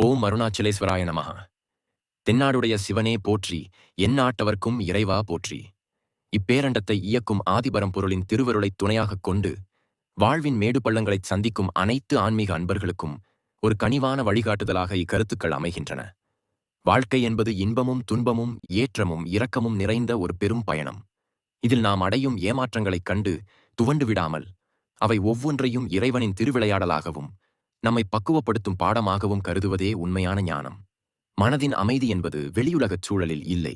ஓம் அருணாச்சலேஸ்வராய நமஹ. தென்னாடுடைய சிவனே போற்றி, எந்நாட்டவர்க்கும் இறைவா போற்றி. இப்பேரண்டத்தை இயக்கும் ஆதிபரம்பொருளின் திருவருளைத் துணையாகக் கொண்டு, வாழ்வின் மேடு பள்ளங்களைச் சந்திக்கும் அனைத்து ஆன்மீக அன்பர்களுக்கும் ஒரு கனிவான வழிகாட்டுதலாக இக்கருத்துக்கள் அமைகின்றன. வாழ்க்கை என்பது இன்பமும் துன்பமும் ஏற்றமும் இரக்கமும் நிறைந்த ஒரு பெரும் பயணம். இதில் நாம் அடையும் ஏமாற்றங்களைக் கண்டு துவண்டு விடாமல், அவை ஒவ்வொன்றையும் இறைவனின் திருவிளையாடலாகவும் நம்மை பக்குவப்படுத்தும் பாடமாகவும் கருதுவதே உண்மையான ஞானம். மனதின் அமைதி என்பது வெளியுலகச் சூழலில் இல்லை.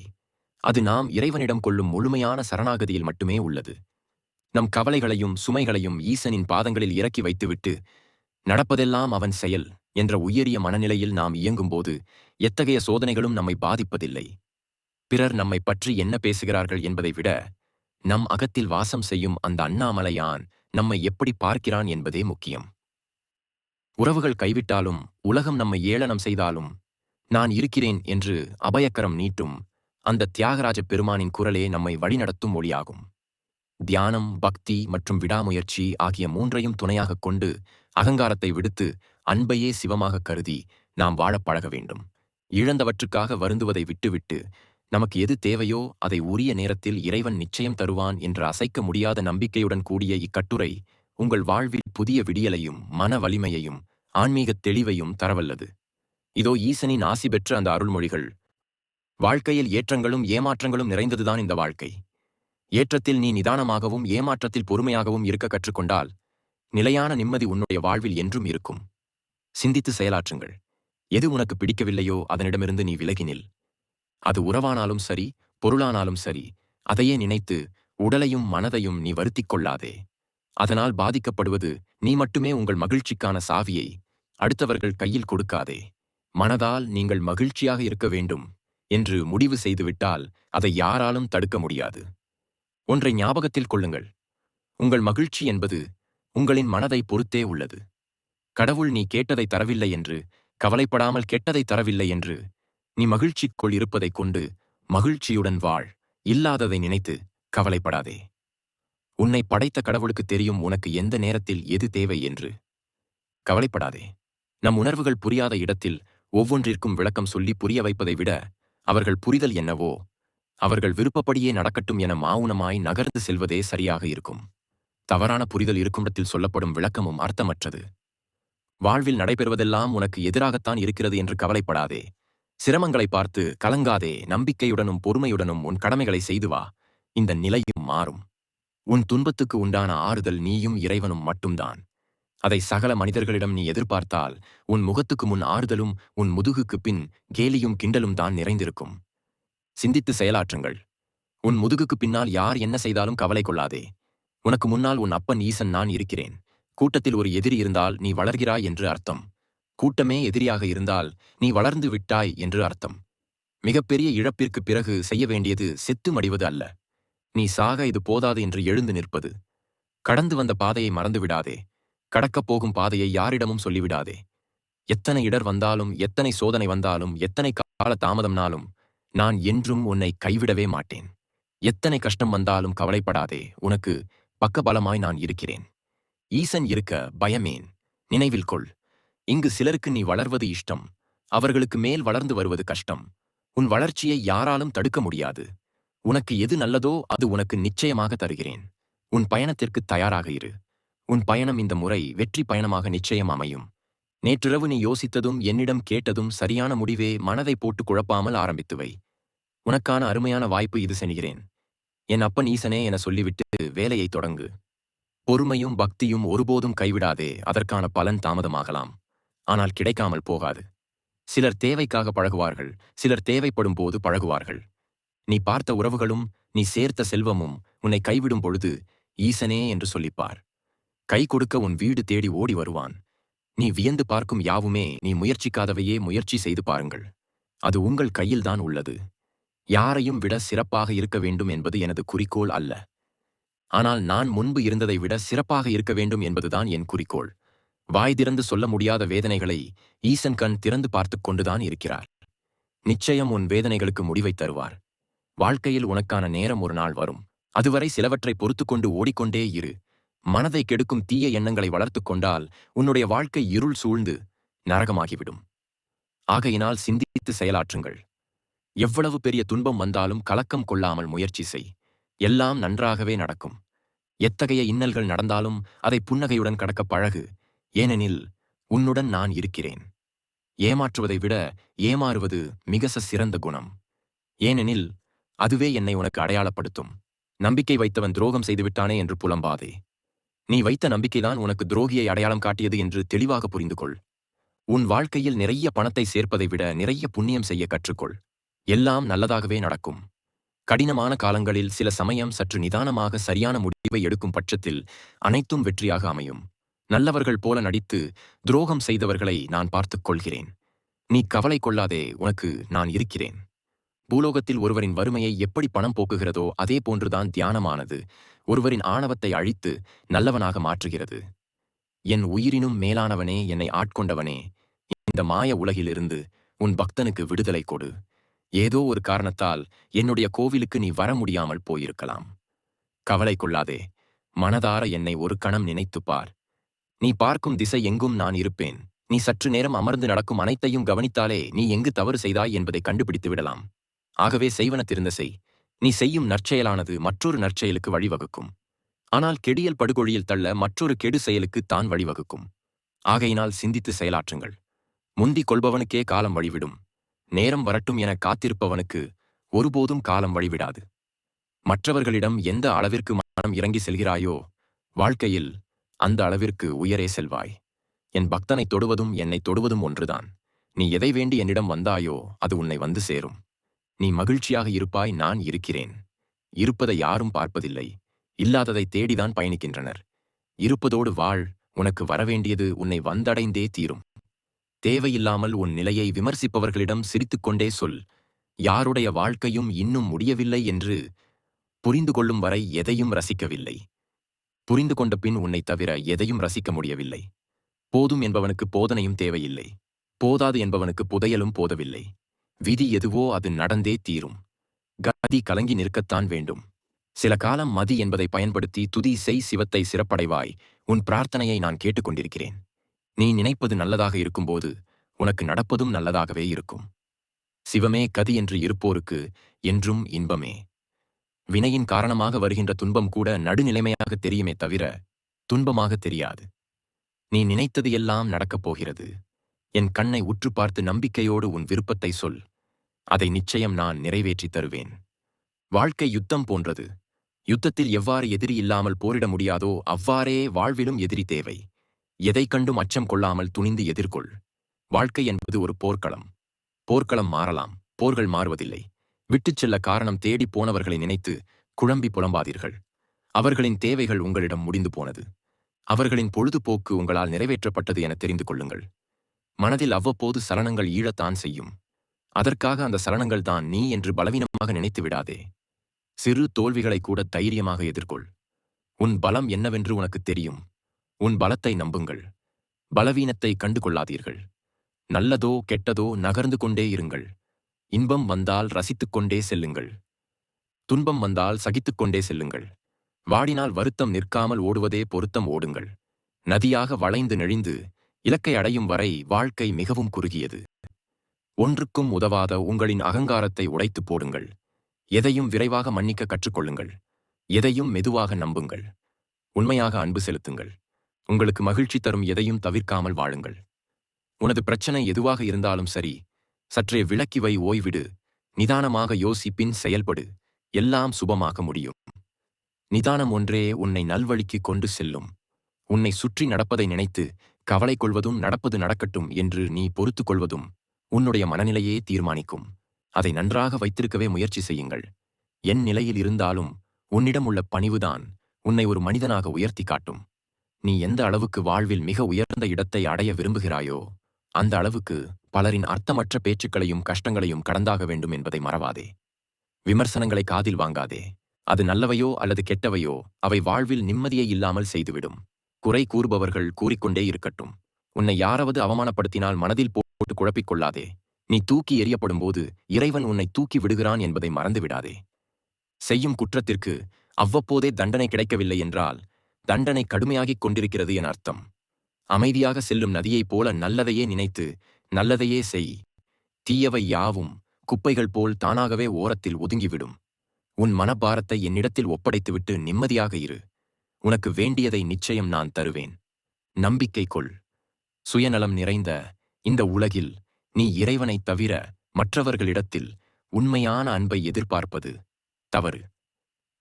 அது நாம் இறைவனிடம் கொள்ளும் முழுமையான சரணாகதியில் மட்டுமே உள்ளது. நம் கவலைகளையும் சுமைகளையும் ஈசனின் பாதங்களில் இறக்கி வைத்துவிட்டு, நடப்பதெல்லாம் அவன் செயல் என்ற உயரிய மனநிலையில் நாம் இயங்கும்போது எத்தகைய சோதனைகளும் நம்மை பாதிப்பதில்லை. பிறர் நம்மை பற்றி என்ன பேசுகிறார்கள் என்பதை விட, நம் அகத்தில் வாசம் செய்யும் அந்த அண்ணாமலையான் நம்மை எப்படி பார்க்கிறான் என்பதே முக்கியம். உறவுகள் கைவிட்டாலும், உலகம் நம்மை ஏளனம் செய்தாலும், நான் இருக்கிறேன் என்று அபயக்கரம் நீட்டும் அந்த தியாகராஜ பெருமானின் குரலே நம்மை வழிநடத்தும் மொழியாகும். தியானம், பக்தி மற்றும் விடாமுயற்சி ஆகிய மூன்றையும் துணையாகக் கொண்டு அகங்காரத்தை விடுத்து அன்பையே சிவமாகக் கருதி நாம் வாழப் பழக வேண்டும். இழந்தவற்றுக்காக வருந்துவதை விட்டுவிட்டு, நமக்கு எது தேவையோ அதை உரிய நேரத்தில் இறைவன் நிச்சயம் தருவான் என்ற அசைக்க முடியாத நம்பிக்கையுடன் கூடிய இக்கட்டுரை உங்கள் வாழ்வில் புதிய விடியலையும் மன வலிமையையும் ஆன்மீகத் தெளிவையும் தரவல்லது. இதோ ஈசனின் ஆசி பெற்ற அந்த அருள்மொழிகள். வாழ்க்கையில் ஏற்றங்களும் ஏமாற்றங்களும் நிறைந்ததுதான் இந்த வாழ்க்கை. ஏற்றத்தில் நீ நிதானமாகவும் ஏமாற்றத்தில் பொறுமையாகவும் இருக்க கற்றுக்கொண்டால் நிலையான நிம்மதி உன்னுடைய வாழ்வில் என்றும் இருக்கும். சிந்தித்து செயலாற்றுங்கள். எது உனக்கு பிடிக்கவில்லையோ அதனிடமிருந்து நீ விலகினில். அது உறவானாலும் சரி, பொருளானாலும் சரி, அதையே நினைத்து உடலையும் மனதையும் நீ வருத்திக் கொள்ளாதே. அதனால் பாதிக்கப்படுவது நீ மட்டுமே. உங்கள் மகிழ்ச்சிக்கான சாவியை அடுத்தவர்கள் கையில் கொடுக்காதே. மனதால் நீங்கள் மகிழ்ச்சியாக இருக்க வேண்டும் என்று முடிவு செய்துவிட்டால் அதை யாராலும் தடுக்க முடியாது. ஒன்றை ஞாபகத்தில் கொள்ளுங்கள். உங்கள் மகிழ்ச்சி என்பது உங்களின் மனதை பொறுத்தே உள்ளது. கடவுள் நீ கேட்டதை தரவில்லை என்று கவலைப்படாமல் கெட்டதை தரவில்லை என்று நீ மகிழ்ச்சிக்குள் இருப்பதைக் கொண்டு மகிழ்ச்சியுடன் வாழ். இல்லாததை நினைத்து கவலைப்படாதே. உன்னை படைத்த கடவுளுக்கு தெரியும் உனக்கு எந்த நேரத்தில் எது தேவை என்று. கவலைப்படாதே. நம் உணர்வுகள் புரியாத இடத்தில் ஒவ்வொன்றிற்கும் விளக்கம் சொல்லி புரிய வைப்பதை விட, அவர்கள் புரிதல் என்னவோ அவர்கள் விருப்பப்படியே நடக்கட்டும் என மௌனமாய் நகர்ந்து செல்வதே சரியாக இருக்கும். தவறான புரிதல் இருக்குமிடத்தில் சொல்லப்படும் விளக்கமும் அர்த்தமற்றது. வாழ்வில் நடைபெறுவதெல்லாம் உனக்கு எதிராகத்தான் இருக்கிறது என்று கவலைப்படாதே. சிரமங்களை பார்த்து கலங்காதே. நம்பிக்கையுடனும் பொறுமையுடனும் உன் கடமைகளை செய்து வா. இந்த நிலையும் மாறும். உன் துன்பத்துக்கு உண்டான ஆறுதல் நீயும் இறைவனும் மட்டும்தான். அதை சகல மனிதர்களிடம் நீ எதிர்பார்த்தால் உன் முகத்துக்கு முன் ஆறுதலும் உன் முதுகுக்கு பின் கேலியும் கிண்டலும் தான் நிறைந்திருக்கும். சிந்தித்து செயலாற்றுங்கள். உன் முதுகுக்கு பின்னால் யார் என்ன செய்தாலும் கவலை கொள்ளாதே. உனக்கு முன்னால் உன் அப்பன் ஈசன் நான் இருக்கிறேன். கூட்டத்தில் ஒரு எதிரி இருந்தால் நீ வளர்கிறாய் என்று அர்த்தம். கூட்டமே எதிரியாக இருந்தால் நீ வளர்ந்து விட்டாய் என்று அர்த்தம். மிகப்பெரிய இழப்பிற்கு பிறகு செய்ய வேண்டியது செத்து மடிவது அல்ல. நீ சாக இது போதாது என்று எழுந்து நிற்பது. கடந்து வந்த பாதையை மறந்து விடாதே. கடக்கப் போகும் பாதையை யாரிடமும் சொல்லிவிடாதே. எத்தனை இடர் வந்தாலும், எத்தனை சோதனை வந்தாலும், எத்தனை கால தாமதம்னாலும் நான் என்றும் உன்னை கைவிடவே மாட்டேன். எத்தனை கஷ்டம் வந்தாலும் கவலைப்படாதே. உனக்கு பக்கபலமாய் நான் இருக்கிறேன். ஈசன் இருக்க பயமேன்? நினைவில் கொள். இங்கு சிலருக்கு நீ வளர்வது இஷ்டம். அவர்களுக்கு மேல் வளர்ந்து வருவது கஷ்டம். உன் வளர்ச்சியை யாராலும் தடுக்க முடியாது. உனக்கு எது நல்லதோ அது உனக்கு நிச்சயமாக தருகிறேன். உன் பயணத்திற்கு தயாராக இரு. உன் பயணம் இந்த முறை வெற்றி பயணமாக நிச்சயம் அமையும். நேற்றிரவு நீ யோசித்ததும் என்னிடம் கேட்டதும் சரியான முடிவே. மனதை போட்டு குழப்பாமல் ஆரம்பித்து வை. உனக்கான அருமையான வாய்ப்பு இது சென்கிறேன். என் அப்பன் ஈசனே என சொல்லிவிட்டு வேலையை தொடங்கு. பொறுமையும் பக்தியும் ஒருபோதும் கைவிடாதே. அதற்கான பலன் தாமதமாகலாம், ஆனால் கிடைக்காமல் போகாது. சிலர் தேவைக்காக பழகுவார்கள், சிலர் தேவைப்படும் போது பழகுவார்கள். நீ பார்த்த உறவுகளும் நீ சேர்த்த செல்வமும் உன்னை கைவிடும் பொழுது ஈசனே என்று சொல்லிப்பார். கை கொடுக்க உன் வீடு தேடி ஓடி வருவான். நீ வியந்து பார்க்கும் யாவுமே நீ முயற்சிக்காதவையே. முயற்சி செய்து பாருங்கள். அது உங்கள் கையில்தான் உள்ளது. யாரையும் விட சிறப்பாக இருக்க வேண்டும் என்பது எனது குறிக்கோள் அல்ல. ஆனால் நான் முன்பு இருந்ததை விட சிறப்பாக இருக்க வேண்டும் என்பதுதான் என் குறிக்கோள். வாய் திறந்து சொல்ல முடியாத வேதனைகளை ஈசன் கண் திறந்து பார்த்து கொண்டுதான் இருக்கிறார். நிச்சயம் உன் வேதனைகளுக்கு முடிவை தருவார். வாழ்க்கையில் உனக்கான நேரம் ஒரு நாள் வரும். அதுவரை சிலவற்றை பொறுத்துக்கொண்டு ஓடிக்கொண்டே இரு. மனதை கெடுக்கும் தீய எண்ணங்களை வளர்த்து கொண்டால் உன்னுடைய வாழ்க்கை இருள் சூழ்ந்து நரகமாகிவிடும். ஆகையினால் சிந்தித்து செயலாற்றுங்கள். எவ்வளவு பெரிய துன்பம் வந்தாலும் கலக்கம் கொள்ளாமல் முயற்சி செய். எல்லாம் நன்றாகவே நடக்கும். எத்தகைய இன்னல்கள் நடந்தாலும் அதை புன்னகையுடன் கடக்க பழகு. ஏனெனில் உன்னுடன் நான் இருக்கிறேன். ஏமாற்றுவதை விட ஏமாறுவது மிக சிறந்த குணம். ஏனெனில் அதுவே என்னை உனக்கு அடையாளப்படுத்தும். நம்பிக்கை வைத்தவன் துரோகம் செய்துவிட்டானே என்று புலம்பாதே. நீ வைத்த நம்பிக்கைதான் உனக்கு துரோகியை அடையாளம் காட்டியது என்று தெளிவாக புரிந்து கொள். உன் வாழ்க்கையில் நிறைய பணத்தை சேர்ப்பதை விட நிறைய புண்ணியம் செய்ய கற்றுக்கொள். எல்லாம் நல்லதாகவே நடக்கும். கடினமான காலங்களில் சில சமயம் சற்று நிதானமாக சரியான முடிவை எடுக்கும் பட்சத்தில் அனைத்தும் வெற்றியாக அமையும். நல்லவர்கள் போல நடித்து துரோகம் செய்தவர்களை நான் பார்த்துக் கொள்கிறேன். நீ கவலை கொள்ளாதே, உனக்கு நான் இருக்கிறேன். பூலோகத்தில் ஒருவரின் வறுமையை எப்படி பணம் போக்குகிறதோ அதே போன்றுதான் தியானமானது ஒருவரின் ஆணவத்தை அழித்து நல்லவனாக மாற்றுகிறது. என் உயிரினும் மேலானவனே, என்னை ஆட்கொண்டவனே, இந்த மாய உலகிலிருந்து உன் பக்தனுக்கு விடுதலை கொடு. ஏதோ ஒரு காரணத்தால் என்னுடைய கோவிலுக்கு நீ வர முடியாமல் போயிருக்கலாம். கவலை கொள்ளாதே, மனதார என்னை ஒரு கணம் நினைத்துப் பார். நீ பார்க்கும் திசை எங்கும் நான் இருப்பேன். நீ சற்று நேரம் அமர்ந்து நடக்கும் அனைத்தையும் கவனித்தாலே நீ எங்கு தவறு செய்தாய் என்பதை கண்டுபிடித்து விடலாம். ஆகவே செய்வன திருந்த செய். நீ செய்யும் நற்செயலானது மற்றொரு நற்செயலுக்கு வழிவகுக்கும். ஆனால் கெடியல் படுகொழியில் தள்ள மற்றொரு கெடு செயலுக்கு தான் வழிவகுக்கும். ஆகையினால் சிந்தித்து செயலாற்றுங்கள். முந்திக் கொள்பவனுக்கே காலம் வழிவிடும். நேரம் வரட்டும் என காத்திருப்பவனுக்கு ஒருபோதும் காலம் வழிவிடாது. மற்றவர்களிடம் எந்த அளவிற்கு மனம் இறங்கி செல்கிறாயோ வாழ்க்கையில் அந்த அளவிற்கு உயரே செல்வாய். என் பக்தனை தொடுவதும் என்னை தொடுவதும் ஒன்றுதான். நீ எதை வேண்டி என்னிடம் வந்தாயோ அது உன்னை வந்து சேரும். நீ மகிழ்ச்சியாக இருப்பாய், நான் இருக்கிறேன். இருப்பதை யாரும் பார்ப்பதில்லை, இல்லாததை தேடிதான் பயணிக்கின்றனர். இருப்பதோடு வாழ், உனக்கு வரவேண்டியது உன்னை வந்தடைந்தே தீரும். தேவையில்லாமல் உன் நிலையை விமர்சிப்பவர்களிடம் சிரித்துக்கொண்டே சொல். யாருடைய வாழ்க்கையும் இன்னும் முடியவில்லை என்று புரிந்து கொள்ளும் வரை எதையும் ரசிக்கவில்லை. புரிந்து கொண்ட பின் உன்னை தவிர எதையும் ரசிக்க முடியவில்லை. போதும் என்பவனுக்கு போதனையும் தேவையில்லை. போதாது என்பவனுக்கு புதையலும் போதவில்லை. விதி எதுவோ அது நடந்தே தீரும். கதி கலங்கி நிற்கத்தான் வேண்டும். சில காலம் மதி என்பதை பயன்படுத்தி துதி செய், சிவத்தை சிறப்படைவாய். உன் பிரார்த்தனையை நான் கேட்டுக்கொண்டிருக்கிறேன். நீ நினைப்பது நல்லதாக இருக்கும்போது உனக்கு நடப்பதும் நல்லதாகவே இருக்கும். சிவமே கதி என்று இருப்போருக்கு என்றும் இன்பமே. வினையின் காரணமாக வருகின்ற துன்பம் கூட நடுநிலைமையாக தெரியுமே தவிர துன்பமாக தெரியாது. நீ நினைத்தது எல்லாம் நடக்கப் போகிறது. என் கண்ணை உற்று பார்த்து நம்பிக்கையோடு உன் விருப்பத்தை சொல். அதை நிச்சயம் நான் நிறைவேற்றித் தருவேன். வாழ்க்கை யுத்தம் போன்றது. யுத்தத்தில் எவ்வாறு எதிரி இல்லாமல் போரிட முடியாதோ அவ்வாறே வாழ்விலும் எதிரி தேவை. எதைக் கண்டும் அச்சம் கொள்ளாமல் துணிந்து எதிர்கொள். வாழ்க்கை என்பது ஒரு போர்க்களம். போர்க்களம் மாறலாம், போர்கள் மாறுவதில்லை. விட்டுச் செல்ல காரணம் தேடி போனவர்களை நினைத்து குழம்பி புலம்பாதீர்கள். அவர்களின் தேவைகள் உங்களிடம் முடிந்து போனது. அவர்களின் பொழுதுபோக்கு உங்களால் நிறைவேற்றப்பட்டது என தெரிந்து கொள்ளுங்கள். மனதில் அவ்வப்போது சலனங்கள் ஈழத்தான் செய்யும். அதற்காக அந்த சலனங்கள் தான் நீ என்று பலவீனமாக நினைத்து விடாதே. சிறு தோல்விகளை கூட தைரியமாக எதிர்கொள். உன் பலம் என்னவென்று உனக்கு தெரியும். உன் பலத்தை நம்புங்கள். பலவீனத்தை கண்டு கொள்ளாதீர்கள். நல்லதோ கெட்டதோ நகர்ந்து கொண்டே இருங்கள். இன்பம் வந்தால் ரசித்துக்கொண்டே செல்லுங்கள். துன்பம் வந்தால் சகித்துக்கொண்டே செல்லுங்கள். வாடினால் வருத்தம் நிற்காமல் ஓடுவதே பொருத்தம், ஓடுங்கள். நதியாக வளைந்து நெழிந்து இலக்கை அடையும் வரை வாழ்க்கை மிகவும் குறுகியது. ஒன்றுக்கும் உதவாத உங்களின் அகங்காரத்தை உடைத்து போடுங்கள். எதையும் விரைவாக மன்னிக்க கற்றுக்கொள்ளுங்கள். எதையும் மெதுவாக நம்புங்கள். உண்மையாக அன்பு செலுத்துங்கள். உங்களுக்கு மகிழ்ச்சி தரும் எதையும் தவிர்க்காமல் வாழுங்கள். உனது பிரச்சனை எதுவாக இருந்தாலும் சரி, சற்றே விலக்கி வை, ஓய்விடு. நிதானமாக யோசிப்பின் செயல்படு. எல்லாம் சுபமாக முடியும். நிதானம் ஒன்றே உன்னை நல்வழிக்கு கொண்டு செல்லும். உன்னை சுற்றி நடப்பதை நினைத்து கவலை கொள்வதும் நடப்பது நடக்கட்டும் என்று நீ பொறுத்து கொள்வதும் உன்னுடைய மனநிலையே தீர்மானிக்கும். அதை நன்றாக வைத்திருக்கவே முயற்சி செய்யுங்கள். என் நிலையில் இருந்தாலும் உன்னிடம் உள்ள பணிவுதான் உன்னை ஒரு மனிதனாக உயர்த்தி காட்டும். நீ எந்த அளவுக்கு வாழ்வில் மிக உயர்ந்த இடத்தை அடைய விரும்புகிறாயோ அந்த அளவுக்கு பலரின் அர்த்தமற்ற பேச்சுக்களையும் கஷ்டங்களையும் கடந்தாக வேண்டும் என்பதை மறவாதே. விமர்சனங்களை காதில் வாங்காதே. அது நல்லவையோ அல்லது கெட்டவையோ அவை வாழ்வில் நிம்மதியை இல்லாமல் செய்துவிடும். குறை கூறுபவர்கள் கூறிக்கொண்டே இருக்கட்டும். உன்னை யாராவது அவமானப்படுத்தினால் மனதில் போட்டு குழப்பிக் கொள்ளாதே. நீ தூக்கி எறியப்படும்போது இறைவன் உன்னை தூக்கி விடுகிறான் என்பதை மறந்துவிடாதே. செய்யும் குற்றத்திற்கு அவ்வப்போதே தண்டனை கிடைக்கவில்லை என்றால் தண்டனை கடுமையாகிக் கொண்டிருக்கிறது என அர்த்தம். அமைதியாக செல்லும் நதியைப் போல நல்லதையே நினைத்து நல்லதையே செய். தீயவை யாவும் குப்பைகள் போல் தானாகவே ஓரத்தில் ஒதுங்கிவிடும். உன் மனபாரத்தை என்னிடத்தில் ஒப்படைத்துவிட்டு நிம்மதியாக இரு. உனக்கு வேண்டியதை நிச்சயம் நான் தருவேன். நம்பிக்கை கொள். சுயநலம் நிறைந்த இந்த உலகில் நீ இறைவனைத் தவிர மற்றவர்களிடத்தில் உண்மையான அன்பை எதிர்பார்ப்பது தவறு.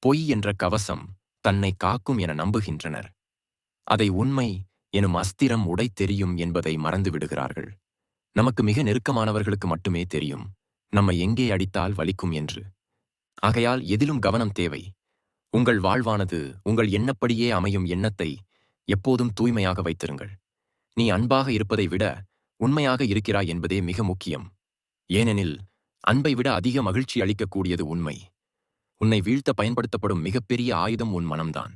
பொய் என்ற கவசம் தன்னை காக்கும் என நம்புகின்றனர். அதை உண்மை எனும் அஸ்திரம் உடைத் தெரியும் என்பதை மறந்துவிடுகிறார்கள். நமக்கு மிக நெருக்கமானவர்களுக்கு மட்டுமே தெரியும் நம்மை எங்கே அடித்தால் வலிக்கும் என்று. ஆகையால் எதிலும் கவனம் தேவை. உங்கள் வாழ்வானது உங்கள் எண்ணப்படியே அமையும் எண்ணத்தை எப்போதும் தூய்மையாக வைத்திருங்கள். நீ அன்பாக இருப்பதை விட உண்மையாக இருக்கிறாய் என்பதே மிக முக்கியம். ஏனெனில் அன்பை விட அதிக மகிழ்ச்சி அளிக்கக்கூடியது உண்மை. உன்னை வீழ்த்த பயன்படுத்தப்படும் மிகப்பெரிய ஆயுதம் உன் மனம்தான்.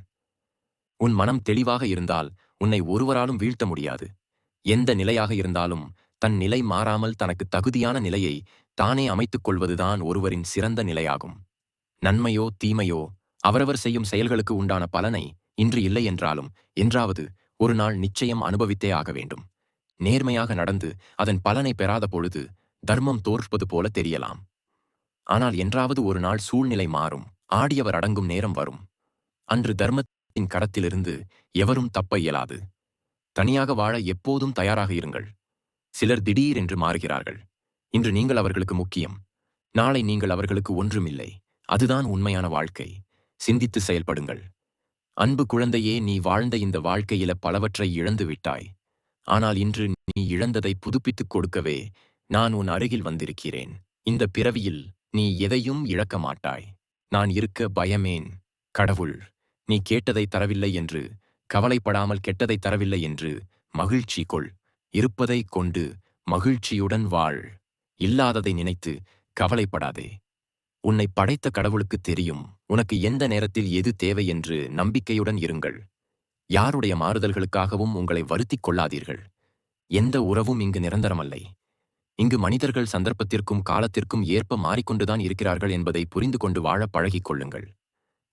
உன் மனம் தெளிவாக இருந்தால் உன்னை ஒருவராலும் வீழ்த்த முடியாது. எந்த நிலையாக இருந்தாலும் தன் நிலை மாறாமல் தனக்கு தகுதியான நிலையை தானே அமைத்துக் கொள்வதுதான் ஒருவரின் சிறந்த நிலையாகும். நன்மையோ தீமையோ அவரவர் செய்யும் செயல்களுக்கு உண்டான பலனை இன்று இல்லை என்றாலும் என்றாவது ஒரு நாள் நிச்சயம் அனுபவித்தே ஆக வேண்டும். நேர்மையாக நடந்து அதன் பலனை பெறாத பொழுது தர்மம் தோற்பது போல தெரியலாம். ஆனால் என்றாவது ஒரு நாள் சூழ்நிலை மாறும். ஆடியவர் அடங்கும் நேரம் வரும். அன்று தர்மத்தின் கரத்திலிருந்து எவரும் தப்ப இயலாது. தனியாக வாழ எப்போதும் தயாராக இருங்கள். சிலர் திடீரென்று மாறுகிறார்கள். இன்று நீங்கள் அவர்களுக்கு முக்கியம். நாளை நீங்கள் அவர்களுக்கு ஒன்றுமில்லை. அதுதான் உண்மையான வாழ்க்கை. சிந்தித்து செயல்படுங்கள். அன்பு குழந்தையே, நீ வாழ்ந்த இந்த வாழ்க்கையில பலவற்றை இழந்து விட்டாய். ஆனால் இன்று நீ இழந்ததை புதுப்பித்துக் கொடுக்கவே நான் உன் அருகில் வந்திருக்கிறேன். இந்த பிறவியில் நீ எதையும் இழக்க மாட்டாய். நான் இருக்க பயமேன்? கடவுள் நீ கேட்டதை தரவில்லை என்று கவலைப்படாமல் கெட்டதை தரவில்லை என்று மகிழ்ச்சி கொள். இருப்பதைக் கொண்டு மகிழ்ச்சியுடன் வாழ். இல்லாததை நினைத்து கவலைப்படாதே. உன்னை படைத்த கடவுளுக்கு தெரியும் உனக்கு எந்த நேரத்தில் எது தேவை என்று. நம்பிக்கையுடன் இருங்கள். யாருடைய மாறுதல்களுக்காகவும் உங்களை வருத்திக் கொள்ளாதீர்கள். எந்த உறவும் இங்கு நிரந்தரமல்லை. இங்கு மனிதர்கள் சந்தர்ப்பத்திற்கும் காலத்திற்கும் ஏற்ப மாறிக்கொண்டுதான் இருக்கிறார்கள் என்பதை புரிந்து கொண்டு வாழ பழகிக் கொள்ளுங்கள்.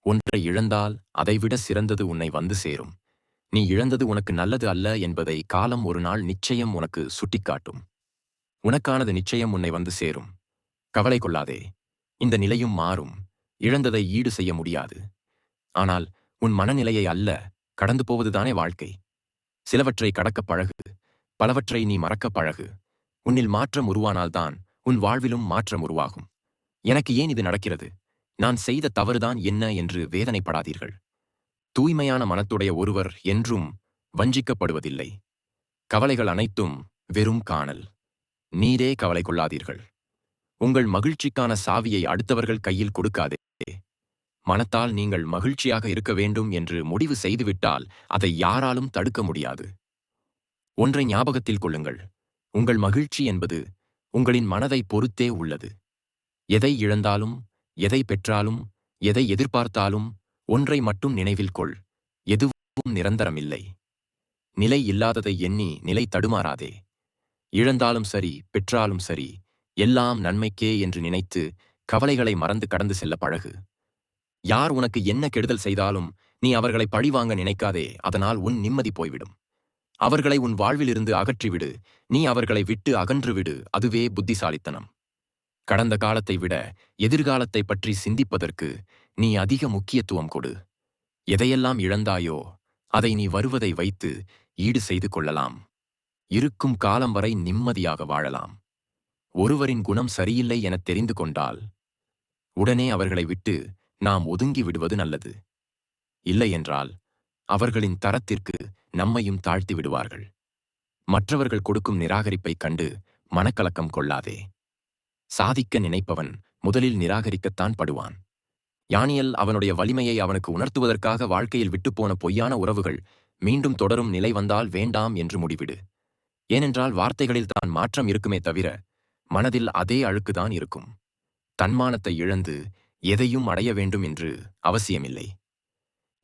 ஒன்றை இழந்தால் அதைவிட சிறந்தது உன்னை வந்து சேரும். நீ இழந்தது உனக்கு நல்லது அல்ல என்பதை காலம் ஒரு நாள் நிச்சயம் உனக்கு சுட்டிக்காட்டும். உனக்கானது நிச்சயம் உன்னை வந்து சேரும். கவலை கொள்ளாதே. இந்த நிலையும் மாறும். இழந்ததை ஈடு செய்ய முடியாது. ஆனால் உன் மனநிலையை அல்ல, கடந்து போவதுதானே வாழ்க்கை. சிலவற்றை கடக்கப் பழகு. பலவற்றை நீ மறக்கப் பழகு. உன்னில் மாற்றம் உருவானால்தான் உன் வாழ்விலும் மாற்றம் உருவாகும். எனக்கு ஏன் இது நடக்கிறது, நான் செய்த தவறுதான் என்ன என்று வேதனைப்படாதீர்கள். தூய்மையான மனத்துடைய ஒருவர் என்றும் வஞ்சிக்கப்படுவதில்லை. கவலைகள் அனைத்தும் வெறும் காணல். நீரே கவலை கொள்ளாதீர்கள். உங்கள் மகிழ்ச்சிக்கான சாவியை அடுத்தவர்கள் கையில் கொடுக்காதே. மனத்தால் நீங்கள் மகிழ்ச்சியாக இருக்க வேண்டும் என்று முடிவு செய்துவிட்டால் அதை யாராலும் தடுக்க முடியாது. ஒன்றை ஞாபகத்தில் கொள்ளுங்கள். உங்கள் மகிழ்ச்சி என்பது உங்களின் மனதை பொறுத்தே உள்ளது. எதை இழந்தாலும், எதை பெற்றாலும், எதை எதிர்பார்த்தாலும் ஒன்றை மட்டும் நினைவில் கொள். எதுவும் நிரந்தரமில்லை. நிலை இல்லாததை எண்ணி நிலை தடுமாறாதே. இழந்தாலும் சரி, பெற்றாலும் சரி, எல்லாம் நன்மைக்கே என்று நினைத்து கவலைகளை மறந்து கடந்து செல்ல பழகு. யார் உனக்கு என்ன கெடுதல் செய்தாலும் நீ அவர்களை பழிவாங்க நினைக்காதே. அதனால் உன் நிம்மதி போய்விடும். அவர்களை உன் வாழ்விலிருந்து அகற்றிவிடு. நீ அவர்களை விட்டு அகன்றுவிடு. அதுவே புத்திசாலித்தனம். கடந்த காலத்தை விட எதிர்காலத்தை பற்றி சிந்திப்பதற்கு நீ அதிக முக்கியத்துவம் கொடு. எதையெல்லாம் இழந்தாயோ அதை நீ வருவதை வைத்து ஈடு செய்து கொள்ளலாம். இருக்கும் காலம் வரை நிம்மதியாக வாழலாம். ஒருவரின் குணம் சரியில்லை எனத் தெரிந்து கொண்டால் உடனே அவர்களை விட்டு நாம் ஒதுங்கி விடுவது நல்லது. இல்லையென்றால் அவர்களின் தரத்திற்கு நம்மையும் தாழ்த்தி விடுவார்கள். மற்றவர்கள் கொடுக்கும் நிராகரிப்பைக் கண்டு மனக்கலக்கம் கொள்ளாதே. சாதிக்க நினைப்பவன் முதலில் நிராகரிக்கத்தான் படுவான். யானியல் அவனுடைய வலிமையை அவனுக்கு உணர்த்துவதற்காக வாழ்க்கையில் விட்டுப்போன பொய்யான உறவுகள் மீண்டும் தொடரும் நிலை வந்தால் வேண்டாம் என்று முடிவிடு. ஏனென்றால் வார்த்தைகளில் தான் மாற்றம் இருக்குமே தவிர மனதில் அதே அழுக்குதான் இருக்கும். தன்மானத்தை இழந்து எதையும் அடைய வேண்டும் என்று அவசியமில்லை.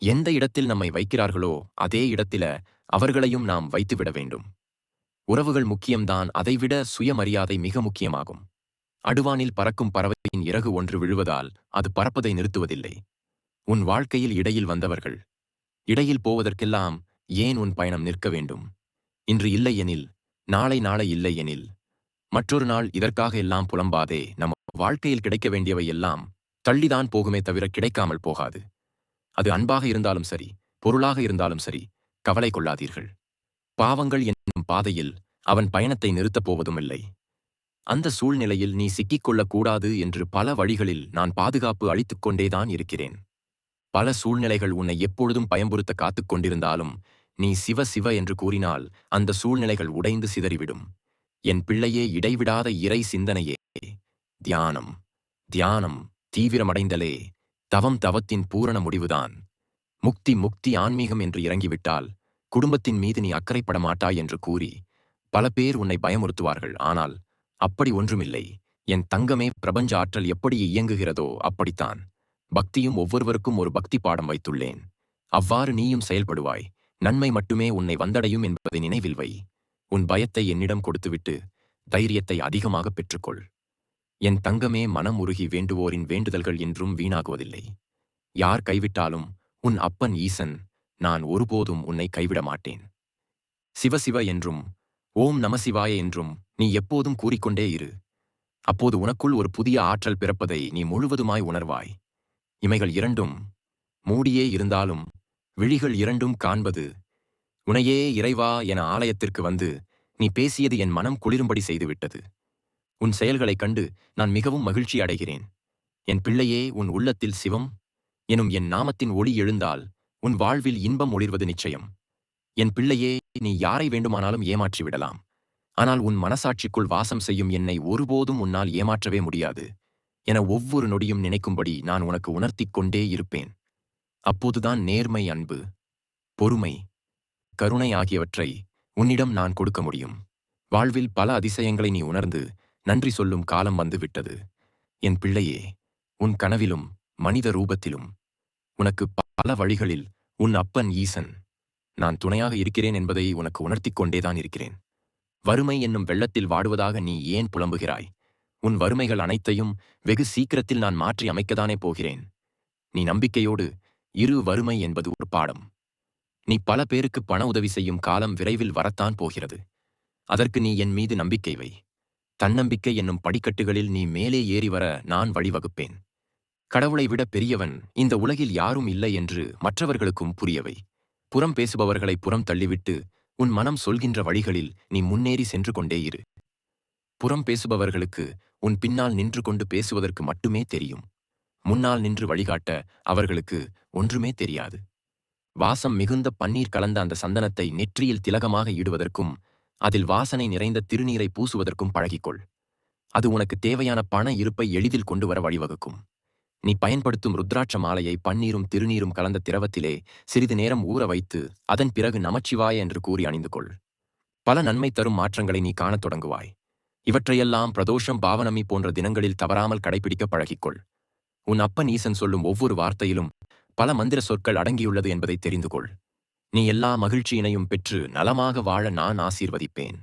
எந்த இடத்தில் நம்மை வைக்கிறார்களோ அதே இடத்தில அவர்களையும் நாம் வைத்துவிட வேண்டும். உறவுகள் முக்கியம்தான், அதைவிட சுயமரியாதை மிக முக்கியமாகும். அடுவானில் பறக்கும் பறவையின் இறகு ஒன்று விழுவதால் அது பறப்பதை நிறுத்துவதில்லை. உன் வாழ்க்கையில் இடையில் வந்தவர்கள் இடையில் போவதற்கெல்லாம் ஏன் உன் பயணம் நிற்க வேண்டும்? இன்று இல்லை எனில் நாளை, நாளை இல்லை எனில் மற்றொரு நாள் இதற்காக எல்லாம் புலம்பாதே. நம்ம வாழ்க்கையில் கிடைக்க வேண்டியவை எல்லாம் தள்ளிதான் போகுமே தவிர கிடைக்காமல் போகாது. அது அன்பாக இருந்தாலும் சரி, பொருளாக இருந்தாலும் சரி, கவலை கொள்ளாதீர்கள். பாவங்கள் என்னும் பாதையில் அவன் பயணத்தை நிறுத்தப் போவதுமில்லை. அந்த சூழ்நிலையில் நீ சிக்கிக்கொள்ளக் கூடாது என்று பல வழிகளில் நான் பாதுகாப்பு அளித்துக் கொண்டேதான் இருக்கிறேன். பல சூழ்நிலைகள் உன்னை எப்பொழுதும் பயம்புறுத்த காத்துக் கொண்டிருந்தாலும் நீ சிவ சிவ என்று கூறினால் அந்த சூழ்நிலைகள் உடைந்து சிதறிவிடும். என் பிள்ளையே, இடைவிடாத இறை சிந்தனையே, தியானம் தியானம் தீவிரமடைந்தலே தவம் தவத்தின் பூரண முடிவுதான். முக்தி முக்தி ஆன்மீகம் என்று இறங்கிவிட்டால் குடும்பத்தின் மீது நீ அக்கறைப்பட மாட்டாய் என்று கூறி பல பேர் உன்னை பயமுறுத்துவார்கள். ஆனால் அப்படி ஒன்றுமில்லை. என் தங்கமே, பிரபஞ்ச ஆற்றல் எப்படி இயங்குகிறதோ அப்படித்தான் பக்தியும் ஒவ்வொருவருக்கும் ஒரு பக்தி பாடம் வைத்துள்ளேன். அவ்வாறு நீயும் செயல்படுவாய். நன்மை மட்டுமே உன்னை வந்தடையும் என்பதை நினைவில் வை. உன் பயத்தை என்னிடம் கொடுத்துவிட்டு தைரியத்தை அதிகமாக பெற்றுக்கொள். என் தங்கமே, மனம் உருகி வேண்டுவோரின் வேண்டுதல்கள் என்றும் வீணாகுவதில்லை. யார் கைவிட்டாலும் உன் அப்பன் ஈசன் நான் ஒருபோதும் உன்னை கைவிட மாட்டேன். சிவசிவ என்றும் ஓம் நமசிவாய என்றும் நீ எப்போதும் கூறிக்கொண்டே இரு. அப்போது உனக்குள் ஒரு புதிய ஆற்றல் பிறப்பதை நீ முழுவதுமாய் உணர்வாய். இமைகள் இரண்டும் மூடியே இருந்தாலும் விழிகள் இரண்டும் காண்பது உனையே இறைவா என ஆலயத்திற்கு வந்து நீ பேசியது என் மனம் குளிரும்படி செய்துவிட்டது. உன் செயல்களைக் கண்டு நான் மிகவும் மகிழ்ச்சி அடைகிறேன். என் பிள்ளையே, உன் உள்ளத்தில் சிவம் எனும் என் நாமத்தின் ஒளி எழுந்தால் உன் வாழ்வில் இன்பம் ஒளிர்வது நிச்சயம். என் பிள்ளையே, நீ யாரை வேண்டுமானாலும் ஏமாற்றிவிடலாம். ஆனால் உன் மனசாட்சிக்குள் வாசம் செய்யும் என்னை ஒருபோதும் உன்னால் ஏமாற்றவே முடியாது என ஒவ்வொரு நொடியும் நினைக்கும்படி நான் உனக்கு உணர்த்திக் கொண்டே இருப்பேன். அப்போதுதான் நேர்மை, அன்பு, பொறுமை, கருணை ஆகியவற்றை உன்னிடம் நான் கொடுக்க முடியும். வாழ்வில் பல அதிசயங்களை நீ உணர்ந்து நன்றி சொல்லும் காலம் வந்து விட்டது. என் பிள்ளையே, உன் கனவிலும் மனித ரூபத்திலும் உனக்கு பல வழிகளில் உன் அப்பன் ஈசன் நான் துணையாக இருக்கிறேன் என்பதை உனக்கு உணர்த்திக் கொண்டேதான் இருக்கிறேன். வறுமை என்னும் வெள்ளத்தில் வாடுவதாக நீ ஏன் புலம்புகிறாய்? உன் வறுமைகள் அனைத்தையும் வெகு சீக்கிரத்தில் நான் மாற்றி அமைக்கத்தானே போகிறேன். நீ நம்பிக்கையோடு இரு. வறுமை என்பது ஒரு பாடம். நீ பல பேருக்கு பண உதவி செய்யும் காலம் விரைவில் வரத்தான் போகிறது. அதற்கு நீ என் மீது நம்பிக்கை வை. தன்னம்பிக்கை என்னும் படிக்கட்டுகளில் நீ மேலே ஏறி வர நான் வழிவகுப்பேன். கடவுளை விட பெரியவன் இந்த உலகில் யாரும் இல்லை என்று மற்றவர்களுக்கும் புரியவை. புறம் பேசுபவர்களை புறம் தள்ளிவிட்டு உன் மனம் சொல்கின்ற வழிகளில் நீ முன்னேறி சென்று கொண்டே இரு. புறம் பேசுபவர்களுக்கு உன் பின்னால் நின்று கொண்டு பேசுவதற்கு மட்டுமே தெரியும். முன்னால் நின்று வழிகாட்ட அவர்களுக்கு ஒன்றுமே தெரியாது. வாசம் மிகுந்த பன்னீர் கலந்த அந்த சந்தனத்தை நெற்றியில் திலகமாக இடுவதற்கும் அதில் வாசனை நிறைந்த திருநீரை பூசுவதற்கும் பழகிக்கொள். அது உனக்கு தேவையான பண இருப்பை எளிதில் கொண்டு வர வழிவகுக்கும். நீ பயன்படுத்தும் ருத்ராட்ச மாலையை பன்னீரும் திருநீரும் கலந்த திரவத்திலே சிறிது நேரம் ஊற வைத்து அதன் பிறகு நமச்சிவாய என்று கூறி அணிந்து கொள். பல நன்மை தரும் மாற்றங்களை நீ காணத் தொடங்குவாய். இவற்றையெல்லாம் பிரதோஷம், பாவனமி போன்ற தினங்களில் தவறாமல் கடைபிடிக்க பழகிக்கொள். உன் அப்பன் ஈசன் சொல்லும் ஒவ்வொரு வார்த்தையிலும் பல மந்திர சொற்கள் அடங்கியுள்ளது என்பதை தெரிந்து கொள். நீ எல்லா மகிழ்ச்சியினையும் பெற்று நலமாக வாழ நான் ஆசீர்வதிப்பேன்.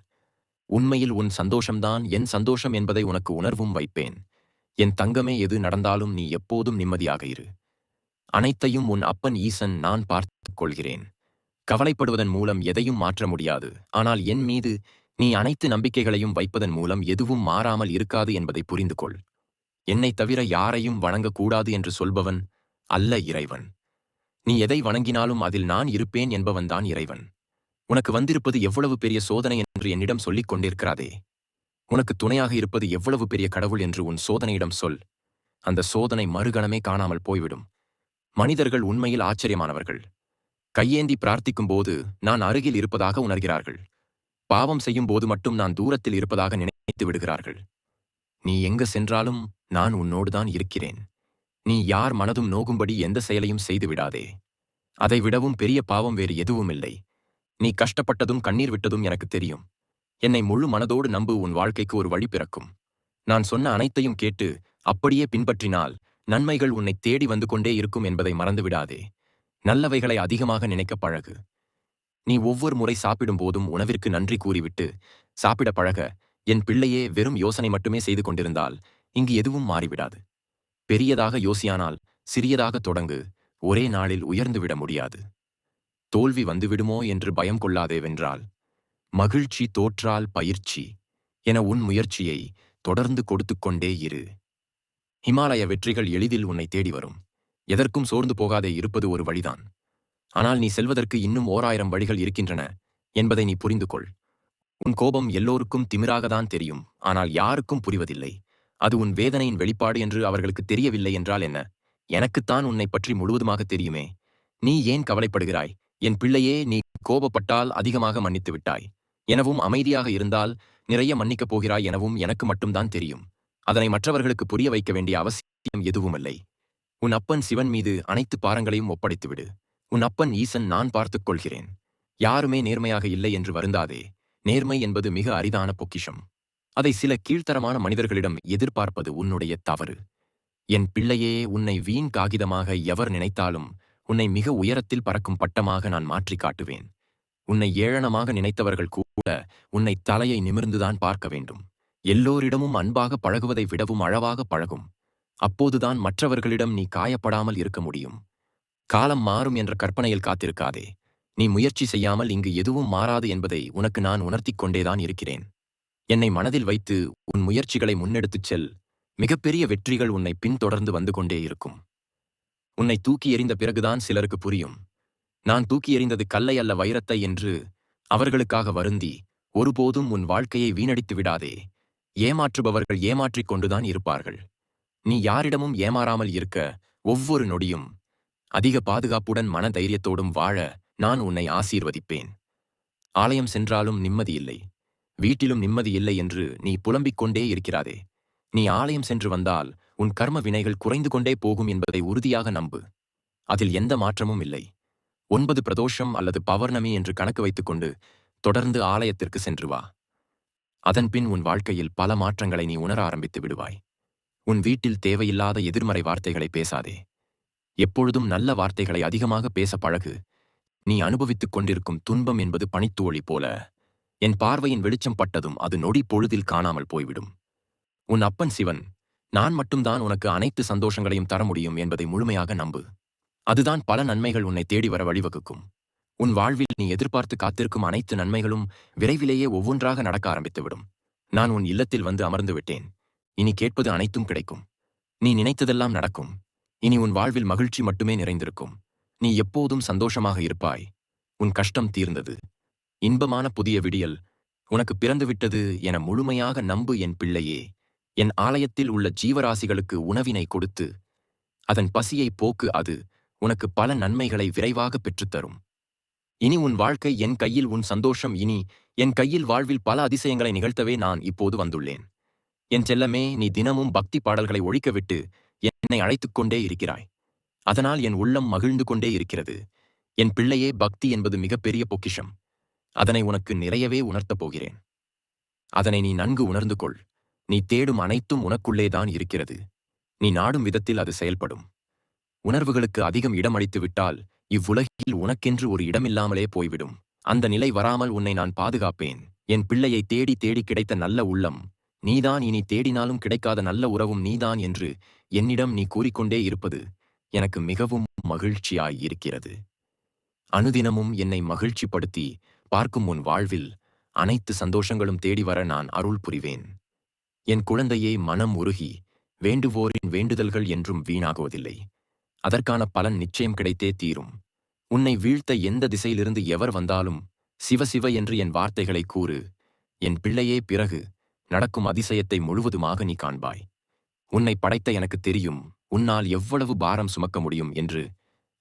உண்மையில் உன் சந்தோஷம்தான் என் சந்தோஷம் என்பதை உனக்கு உணர்வும் வைப்பேன். என் தங்கமே, எது நடந்தாலும் நீ எப்போதும் நிம்மதியாக இரு. அனைத்தையும் உன் அப்பன் ஈசன் நான் பார்த்துக் கொள்கிறேன். கவலைப்படுவதன் மூலம் எதையும் மாற்ற முடியாது. ஆனால் என் மீது நீ அனைத்து நம்பிக்கைகளையும் வைப்பதன் மூலம் எதுவும் மாறாமல் இருக்காது என்பதை புரிந்து கொள். என்னைத் தவிர யாரையும் வணங்கக்கூடாது என்று சொல்பவன் அல்ல இறைவன். நீ எதை வணங்கினாலும் அதில் நான் இருப்பேன் என்பவன்தான் இறைவன். உனக்கு வந்திருப்பது எவ்வளவு பெரிய சோதனை என்று என்னிடம் சொல்லிக் கொண்டிருக்கிறாதே. உனக்கு துணையாக இருப்பது எவ்வளவு பெரிய கடவுள் என்று உன் சோதனையிடம் சொல். அந்த சோதனை மறுகணமே காணாமல் போய்விடும். மனிதர்கள் உண்மையில் ஆச்சரியமானவர்கள். கையேந்தி பிரார்த்திக்கும் போது நான் அருகில் இருப்பதாக உணர்கிறார்கள். பாவம் செய்யும் போது மட்டும் நான் தூரத்தில் இருப்பதாக நினைத்து விடுகிறார்கள். நீ எங்கு சென்றாலும் நான் உன்னோடுதான் இருக்கிறேன். நீ யார் மனதும் நோகும்படி எந்த செயலையும் செய்து விடாதே. அதை விடவும் பெரிய பாவம் வேறு எதுவும் இல்லை. நீ கஷ்டப்பட்டதும் கண்ணீர் விட்டதும் எனக்கு தெரியும். என்னை முழு மனதோடு நம்பு, உன் வாழ்க்கைக்கு ஒரு வழி பிறக்கும். நான் சொன்ன அனைத்தையும் கேட்டு அப்படியே பின்பற்றினால் நன்மைகள் உன்னை தேடி வந்து கொண்டே இருக்கும் என்பதை மறந்துவிடாதே. நல்லவைகளை அதிகமாக நினைக்க பழகு. நீ ஒவ்வொரு முறை சாப்பிடும் போதும் உணவிற்கு நன்றி கூறிவிட்டு சாப்பிட பழக. என் பிள்ளையே, வெறும் யோசனை மட்டுமே செய்து கொண்டிருந்தால் இங்கு எதுவும் மாறிவிடாது. பெரியதாக யோசியானால் சிறியதாக தொடங்கு. ஒரே நாளில் உயர்ந்துவிட முடியாது. தோல்வி வந்துவிடுமோ என்று பயம் கொள்ளாதே வென்றால். மகிழ்ச்சி தோற்றால் பயிற்சி. என உன் முயற்சியை தொடர்ந்து கொடுத்துக்கொண்டே இரு. ஹிமாலய வெற்றிகள் எளிதில் உன்னை தேடி வரும். எதற்கும் சோர்ந்து போகாதே, இருப்பது ஒரு வழிதான். ஆனால் நீ செல்வதற்கு இன்னும் 1000 வழிகள் இருக்கின்றன என்பதை நீ புரிந்து கொள். உன் கோபம் எல்லோருக்கும் திமிராகத்தான் தெரியும், ஆனால் யாருக்கும் புரிவதில்லை. அது உன் வேதனையின் வெளிப்பாடு என்று அவர்களுக்கு தெரியவில்லை என்றால் என்ன? எனக்குத்தான் உன்னை பற்றி முழுவதுமாக தெரியுமே. நீ ஏன் கவலைப்படுகிறாய்? என் பிள்ளையே, நீ கோபப்பட்டால் அதிகமாக மன்னித்து விட்டாய் எனவும், அமைதியாக இருந்தால் நிறைய மன்னிக்கப் போகிறாய் எனவும் எனக்கு மட்டும்தான் தெரியும். அதனை மற்றவர்களுக்கு புரிய வைக்க வேண்டிய அவசியம் எதுவுமில்லை. உன் அப்பன் சிவன் மீது அனைத்து பாரங்களையும் ஒப்படைத்துவிடு. உன் அப்பன் ஈசன் நான் பார்த்துக் கொள்கிறேன். யாருமே நேர்மையாக இல்லை என்று வருந்தாதே. நேர்மை என்பது மிக அரிதான பொக்கிஷம். அதை சில கீழ்த்தரமான மனிதர்களிடம் எதிர்பார்ப்பது உன்னுடைய தவறு. என் பிள்ளையே, உன்னை வீண் காகிதமாக எவர் நினைத்தாலும் உன்னை மிக உயரத்தில் பறக்கும் பட்டமாக நான் மாற்றிக் காட்டுவேன். உன்னை ஏளனமாக நினைத்தவர்கள் கூட உன்னை தலையை நிமிர்ந்துதான் பார்க்க வேண்டும். எல்லோரிடமும் அன்பாக பழகுவதை விடவும் அழவாக பழகும். அப்போதுதான் மற்றவர்களிடம் நீ காயப்படாமல் இருக்க முடியும். காலம் மாறும் என்ற கற்பனையில் காத்திருக்காதே. நீ முயற்சி செய்யாமல் இங்கு எதுவும் மாறாது என்பதை உனக்கு நான் உணர்த்திக் கொண்டேதான் இருக்கிறேன். என்னை மனதில் வைத்து உன் முயற்சிகளை முன்னெடுத்துச் செல். மிகப்பெரிய வெற்றிகள் உன்னை பின்தொடர்ந்து வந்து கொண்டே இருக்கும். உன்னை தூக்கி எறிந்த பிறகுதான் சிலருக்கு புரியும். நான் தூக்கி எறிந்தது கல்லை அல்ல, வைரத்தை என்று. அவர்களுக்காக வருந்தி ஒருபோதும் உன் வாழ்க்கையை வீணடித்து விடாதே. ஏமாற்றுபவர்கள் ஏமாற்றிக் கொண்டுதான் இருப்பார்கள். நீ யாரிடமும் ஏமாறாமல் இருக்க ஒவ்வொரு நொடியும் அதிக பாதுகாப்புடன் மன தைரியத்தோடும் வாழ நான் உன்னை ஆசீர்வதிப்பேன். ஆலயம் சென்றாலும் நிம்மதியில்லை, வீட்டிலும் நிம்மதியில்லை என்று நீ புலம்பிக் கொண்டே இருக்கிறாதே. நீ ஆலயம் சென்று வந்தால் உன் கர்ம வினைகள் குறைந்து கொண்டே போகும் என்பதை உறுதியாக நம்பு. அதில் எந்த மாற்றமும் இல்லை. 9 பிரதோஷம் அல்லது பௌர்ணமி என்று கணக்கு வைத்துக்கொண்டு தொடர்ந்து ஆலயத்திற்கு சென்று வா. அதன்பின் உன் வாழ்க்கையில் பல மாற்றங்களை நீ உணர ஆரம்பித்து விடுவாய். உன் வீட்டில் தேவையில்லாத எதிர்மறை வார்த்தைகளை பேசாதே. எப்பொழுதும் நல்ல வார்த்தைகளை அதிகமாக பேச பழகு. நீ அனுபவித்துக் கொண்டிருக்கும் துன்பம் என்பது பனித்துளி போல. என் பார்வையின் வெளிச்சம் பட்டதும் அது நொடி பொழுதில் காணாமல் போய்விடும். உன் அப்பன் சிவன் நான் மட்டும்தான் உனக்கு அனைத்து சந்தோஷங்களையும் தர முடியும் என்பதை முழுமையாக நம்பு. அதுதான் பல நன்மைகள் உன்னை தேடி வர வழிவகுக்கும். உன் வாழ்வில் நீ எதிர்பார்த்து காத்திருக்கும் அனைத்து நன்மைகளும் விரைவிலேயே ஒவ்வொன்றாக நடக்க ஆரம்பித்துவிடும். நான் உன் இல்லத்தில் வந்து அமர்ந்து விட்டேன். இனி கேட்பது அனைத்தும் கிடைக்கும். நீ நினைத்ததெல்லாம் நடக்கும். இனி உன் வாழ்வில் மகிழ்ச்சி மட்டுமே நிறைந்திருக்கும். நீ எப்போதும் சந்தோஷமாக இருப்பாய். உன் கஷ்டம் தீர்ந்தது. இன்பமான புதிய விடியல் உனக்கு பிறந்துவிட்டது என முழுமையாக நம்பு என் பிள்ளையே. என் ஆலயத்தில் உள்ள ஜீவராசிகளுக்கு உணவினை கொடுத்து அதன் பசியை போக்கு. அது உனக்கு பல நன்மைகளை விரைவாக பெற்றுத்தரும். இனி உன் வாழ்க்கை என் கையில். உன் சந்தோஷம் இனி என் கையில். வாழ்வில் பல அதிசயங்களை நிகழ்த்தவே நான் இப்போது வந்துள்ளேன். என் செல்லமே, நீ தினமும் பக்தி பாடல்களை ஒழிக்கவிட்டு என்னை அழைத்துக் கொண்டே இருக்கிறாய். அதனால் என் உள்ளம் மகிழ்ந்து கொண்டே இருக்கிறது. என் பிள்ளையே, பக்தி என்பது மிகப்பெரிய பொக்கிஷம். அதனை உனக்கு நிறையவே உணர்த்தப் போகிறேன். அதனை நீ நன்கு உணர்ந்து கொள். நீ தேடும் அனைத்தும் உனக்குள்ளேதான் இருக்கிறது. நீ நாடும் விதத்தில் அது செயல்படும். உணர்வுகளுக்கு அதிகம் இடம் அளித்து விட்டால் இவ்வுலகில் உனக்கென்று ஒரு இடமில்லாமலே போய்விடும். அந்த நிலை வராமல் உன்னை நான் பாதுகாப்பேன். என் பிள்ளையை தேடி தேடி கிடைத்த நல்ல உள்ளம் நீதான். இனி தேடினாலும் கிடைக்காத நல்ல உறவும் நீதான் என்று என்னிடம் நீ கூறிக்கொண்டே இருப்பது எனக்கு மிகவும் மகிழ்ச்சியாய் இருக்கிறது. அனுதினமும் என்னை மகிழ்ச்சிப்படுத்தி பார்க்கும் உன் வாழ்வில் அனைத்து சந்தோஷங்களும் தேடி வர நான் அருள் புரிவேன். என் குழந்தையே, மனம் உருகி வேண்டுவோரின் வேண்டுதல்கள் என்றும் வீணாகுவதில்லை. அதற்கான பலன் நிச்சயம் கிடைத்தே தீரும். உன்னை வீழ்த்த எந்த திசையிலிருந்து எவர் வந்தாலும் சிவ சிவ என்று என் வார்த்தைகளை கூறு. என் பிள்ளையே, பிறகு நடக்கும் அதிசயத்தை முழுவதுமாக நீ காண்பாய். உன்னை படைத்த எனக்கு தெரியும் உன்னால் எவ்வளவு பாரம் சுமக்க முடியும் என்று.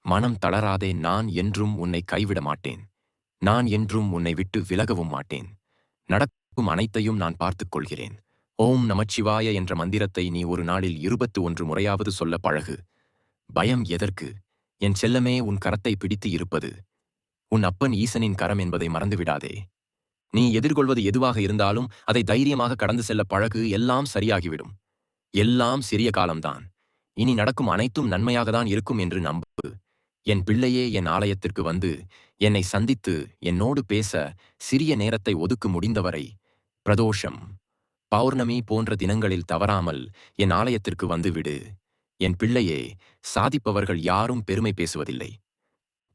மனம் தளராதே. நான் என்றும் உன்னை கைவிட மாட்டேன். நான் என்றும் உன்னை விட்டு விலகவும் மாட்டேன். நடக்கும் அனைத்தையும் நான் பார்த்துக் கொள்கிறேன். ஓம் நமச்சிவாய என்ற மந்திரத்தை நீ ஒரு நாளில் 21 முறையாவது சொல்ல பழகு. பயம் எதற்கு? என் செல்லமே, உன் கரத்தை பிடித்து இருப்பது உன் அப்பன் ஈசனின் கரம் என்பதை மறந்துவிடாதே. நீ எதிர்கொள்வது எதுவாக இருந்தாலும் அதை தைரியமாக கடந்து செல்ல பழகு. எல்லாம் சரியாகிவிடும். எல்லாம் சிறிய காலம்தான். இனி நடக்கும் அனைத்தும் நன்மையாகத்தான் இருக்கும் என்று நம்பு. என் பிள்ளையே, என் ஆலயத்திற்கு வந்து என்னை சந்தித்து என்னோடு பேச சிறிய நேரத்தை ஒதுக்கு. முடிந்தவரை பிரதோஷம், பௌர்ணமி போன்ற தினங்களில் தவறாமல் என் ஆலயத்திற்கு வந்துவிடு. என் பிள்ளையே, சாதிப்பவர்கள் யாரும் பெருமை பேசுவதில்லை.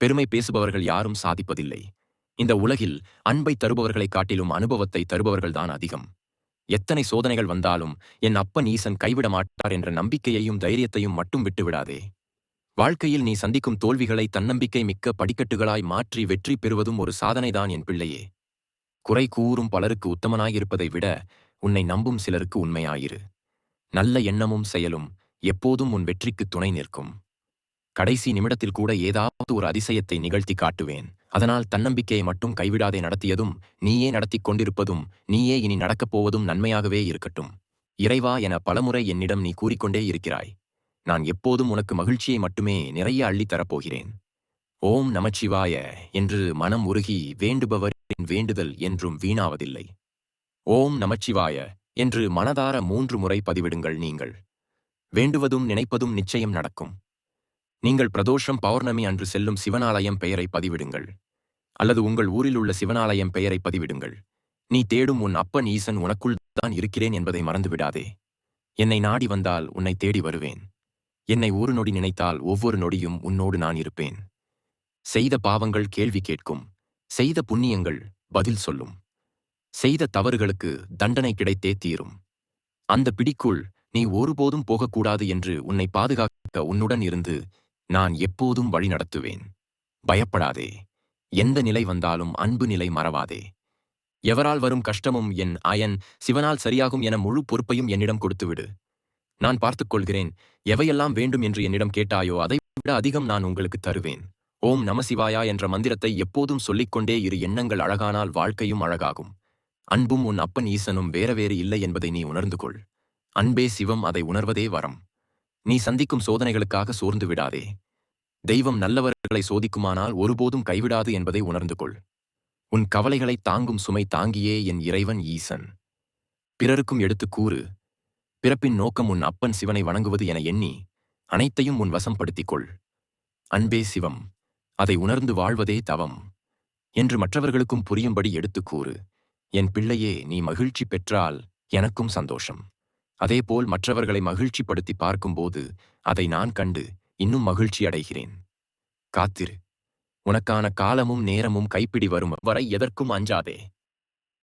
பெருமை பேசுபவர்கள் யாரும் சாதிப்பதில்லை. இந்த உலகில் அன்பை தருபவர்களைக் காட்டிலும் அனுபவத்தை தருபவர்கள்தான் அதிகம். எத்தனை சோதனைகள் வந்தாலும் என் அப்பன் ஈசன் கைவிட மாட்டார் என்ற நம்பிக்கையையும் தைரியத்தையும் மட்டும் விட்டுவிடாதே. வாழ்க்கையில் நீ சந்திக்கும் தோல்விகளை தன்னம்பிக்கை மிக்க படிக்கட்டுகளாய் மாற்றி வெற்றி பெறுவதும் ஒரு சாதனைதான் என் பிள்ளையே. குறை கூறும் பலருக்கு உத்தமனாயிருப்பதை விட உன்னை நம்பும் சிலருக்கு உண்மையாயிரு. நல்ல எண்ணமும் செயலும் எப்போதும் உன் வெற்றிக்கு துணை நிற்கும். கடைசி நிமிடத்தில் கூட ஏதாவது ஒரு அதிசயத்தை நிகழ்த்தி காட்டுவேன். அதனால் தன்னம்பிக்கையை மட்டும் கைவிடாதே. நடத்தியதும் நீயே நடத்திக் கொண்டிருப்பதும் நீயே இனி நடக்கப் போவதும் நன்மையாகவே இருக்கட்டும். இறைவா என பலமுறை என்னிடம் நீ கூறிக்கொண்டே இருக்கிறாய். நான் எப்போதும் உனக்கு மகிழ்ச்சியை மட்டுமே நிறைய அள்ளித் தரப்போகிறேன். ஓம் நமச்சிவாய என்று மனம் உருகி வேண்டுபவரின் வேண்டுதல் என்றும் வீணாவதில்லை. ஓம் நமச்சிவாய என்று மனதார 3 முறை பதிவிடுங்கள். நீங்கள் வேண்டுவதும் நினைப்பதும் நிச்சயம் நடக்கும். நீங்கள் பிரதோஷம் பௌர்ணமி அன்று செல்லும் சிவனாலயம் பெயரை பதிவிடுங்கள். அல்லது உங்கள் ஊரில் உள்ள சிவனாலயம் பெயரை பதிவிடுங்கள். நீ தேடும் உன் அப்பன் ஈசன் உனக்குள் தான் இருக்கிறேன் என்பதை மறந்துவிடாதே. என்னை நாடி வந்தால் உன்னை தேடி வருவேன். என்னை ஒரு நொடி நினைத்தால் ஒவ்வொரு நொடியும் உன்னோடு நான் இருப்பேன். செய்த பாவங்கள் கேள்வி கேட்கும். செய்த புண்ணியங்கள் பதில் சொல்லும். செய்த தவறுகளுக்கு தண்டனை கிடைத்தே தீரும். அந்த பிடிக்குள் நீ ஒருபோதும் போகக்கூடாது என்று உன்னை பாதுகாக்க உன்னுடன் இருந்து நான் எப்போதும் வழி நடத்துவேன். பயப்படாதே. எந்த நிலை வந்தாலும் அன்பு நிலை மறவாதே. எவரால் வரும் கஷ்டமும் என் அயன் சிவனால் சரியாகும் என முழு பொறுப்பையும் என்னிடம் கொடுத்துவிடு. நான் பார்த்துக்கொள்கிறேன். எவையெல்லாம் வேண்டும் என்று என்னிடம் கேட்டாயோ அதை விட அதிகம் நான் உங்களுக்கு தருவேன். ஓம் நமசிவாயா என்ற மந்திரத்தை எப்போதும் சொல்லிக்கொண்டே இரு. எண்ணங்கள் அழகானால் வாழ்க்கையும் அழகாகும். அன்பும் உன் அப்பன் ஈசனும் வேறு இல்லை என்பதை நீ உணர்ந்து கொள். அன்பே சிவம், அதை உணர்வதே வரம். நீ சந்திக்கும் சோதனைகளுக்காக சோர்ந்து விடாதே. தெய்வம் நல்லவர்களை சோதிக்குமானால் ஒருபோதும் கைவிடாது என்பதை உணர்ந்து கொள். உன் கவலைகளை தாங்கும் சுமை தாங்கியே என் இறைவன் ஈசன். பிறருக்கும் எடுத்துக் கூறு. பிறப்பின் நோக்கம் உன் அப்பன் சிவனை வணங்குவது என எண்ணி அனைத்தையும் உன் வசப்படுத்திக் கொள். அன்பே சிவம், அதை உணர்ந்து வாழ்வதே தவம் என்று மற்றவர்களுக்கும் புரியும்படி எடுத்துக் கூறு. என் பிள்ளையே, நீ மகிழ்ச்சி பெற்றால் எனக்கும் சந்தோஷம். அதேபோல் மற்றவர்களை மகிழ்ச்சிப்படுத்தி பார்க்கும்போது அதை நான் கண்டு இன்னும் மகிழ்ச்சி அடைகிறேன். காத்திரு. உனக்கான காலமும் நேரமும் கைப்பிடி வரும் வரை எதற்கும் அஞ்சாதே.